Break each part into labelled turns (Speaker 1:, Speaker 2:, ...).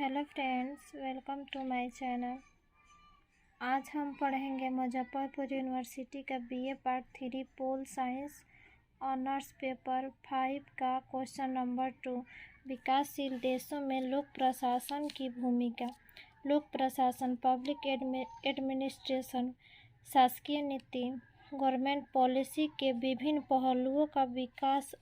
Speaker 1: Hello friends, welcome to my channel. आज हम पढ़ेंगे मुजफ्फरपुर यूनिवर्सिटी का BA part 3 pol science honours paper 5 का क्वेश्चन नंबर 2। विकासशील देशों में लोक प्रशासन की भूमिका। लोक प्रशासन पब्लिक एडमिनिस्ट्रेशन शासकीय नीति गवर्नमेंट पॉलिसी के विभिन्न पहलुओं का विकास,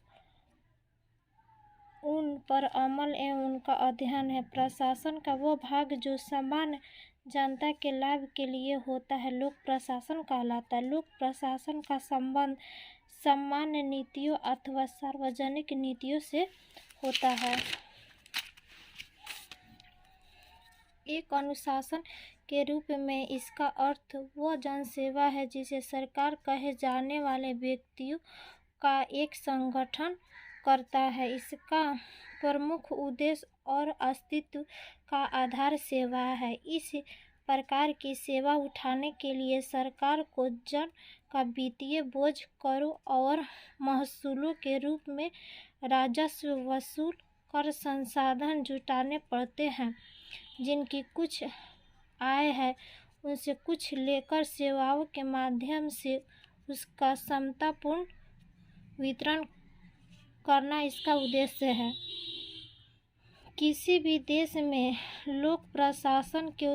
Speaker 1: उन पर अमल एवं उनका अध्ययन है। प्रशासन का वो भाग जो सामान्य जनता के लाभ के लिए होता है लोक प्रशासन कहलाता है। लोक प्रशासन का संबंध सामान्य नीतियों अथवा सार्वजनिक नीतियों से होता है। एक अनुशासन के रूप में इसका अर्थ वो जनसेवा है जिसे सरकार कहे जाने वाले व्यक्तियों का एक संगठन करता है। इसका प्रमुख उद्देश्य और अस्तित्व का आधार सेवा है। इस प्रकार की सेवा उठाने के लिए सरकार को जन का वित्तीय बोझ, करों और महसूलों के रूप में राजस्व वसूल कर संसाधन जुटाने पड़ते हैं, जिनकी कुछ आय है उनसे कुछ लेकर सेवाओं के माध्यम से उसका समतापूर्ण वितरण करना इसका उद्देश्य है। किसी भी देश में लोक प्रशासन के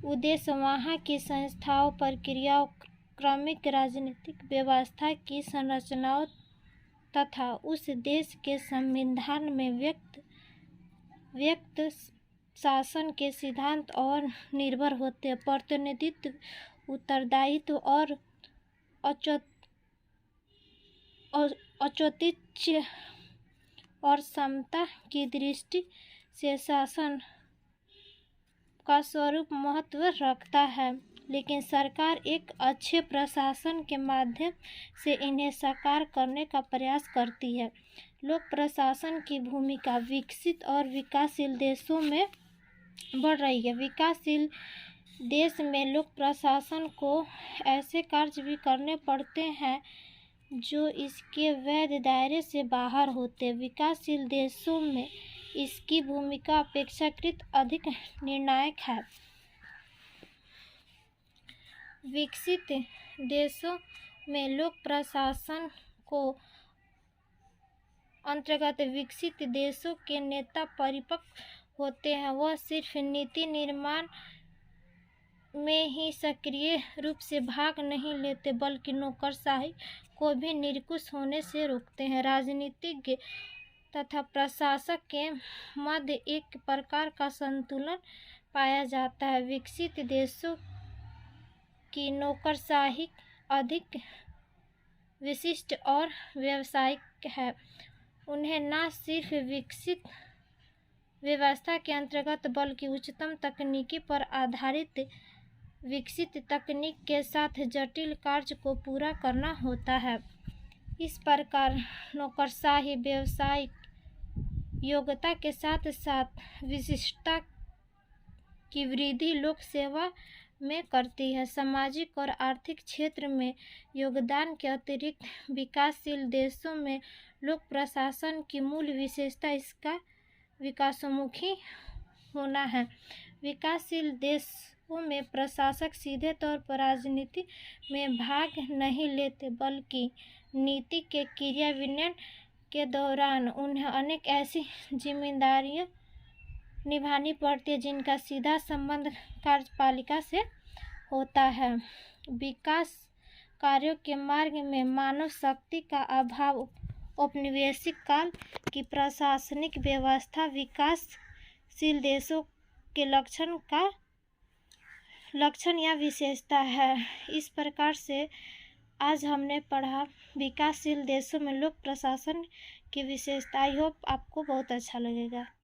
Speaker 1: उद्देश्य वहाँ की संस्थाओं, प्रक्रियाओं, क्रमिक राजनीतिक व्यवस्था की संरचनाओं तथा उस देश के संविधान में व्यक्त शासन के सिद्धांत और निर्भर होते हैं। प्रतिनिधित्व, उत्तरदायित्व और औचित्य और समता की दृष्टि से शासन का स्वरूप महत्व रखता है, लेकिन सरकार एक अच्छे प्रशासन के माध्यम से इन्हें साकार करने का प्रयास करती है। लोक प्रशासन की भूमिका विकसित और विकासशील देशों में बढ़ रही है। विकासशील देश में लोक प्रशासन को ऐसे कार्य भी करने पड़ते हैं जो इसके वैध दायरे से बाहर होते हैं। विकासशील देशों में इसकी भूमिका अपेक्षाकृत अधिक निर्णायक है। विकसित देशों में लोक प्रशासन को अंतर्गत विकसित देशों के नेता परिपक्व होते हैं। वह सिर्फ नीति निर्माण में ही सक्रिय रूप से भाग नहीं लेते, बल्कि नौकरशाही को भी निरंकुश होने से रोकते हैं। राजनीतिज्ञ तथा प्रशासक के मध्य एक प्रकार का संतुलन पाया जाता है। विकसित देशों की नौकरशाही अधिक विशिष्ट और व्यावसायिक है। उन्हें न सिर्फ विकसित व्यवस्था के अंतर्गत बल्कि उच्चतम तकनीकी पर आधारित विकसित तकनीक के साथ जटिल कार्य को पूरा करना होता है। इस प्रकार नौकरशाही व्यावसायिक योग्यता के साथ साथ विशिष्टता की वृद्धि लोक सेवा में करती है। सामाजिक और आर्थिक क्षेत्र में योगदान के अतिरिक्त विकासशील देशों में लोक प्रशासन की मूल विशेषता इसका विकासोन्मुखी होना है। विकासशील देशों में प्रशासक सीधे तौर पर राजनीति में भाग नहीं लेते, बल्कि नीति के क्रियान्वयन के दौरान उन्हें अनेक ऐसी जिम्मेदारियां निभानी पड़ती है जिनका सीधा संबंध कार्यपालिका से होता है। विकास कार्यों के मार्ग में मानव शक्ति का अभाव, औपनिवेशिक काल की प्रशासनिक व्यवस्था विकासशील देशों के लक्षण या विशेषता है। इस प्रकार से आज हमने पढ़ा विकासशील देशों में लोक प्रशासन की विशेषता। आई होप आपको बहुत अच्छा लगेगा।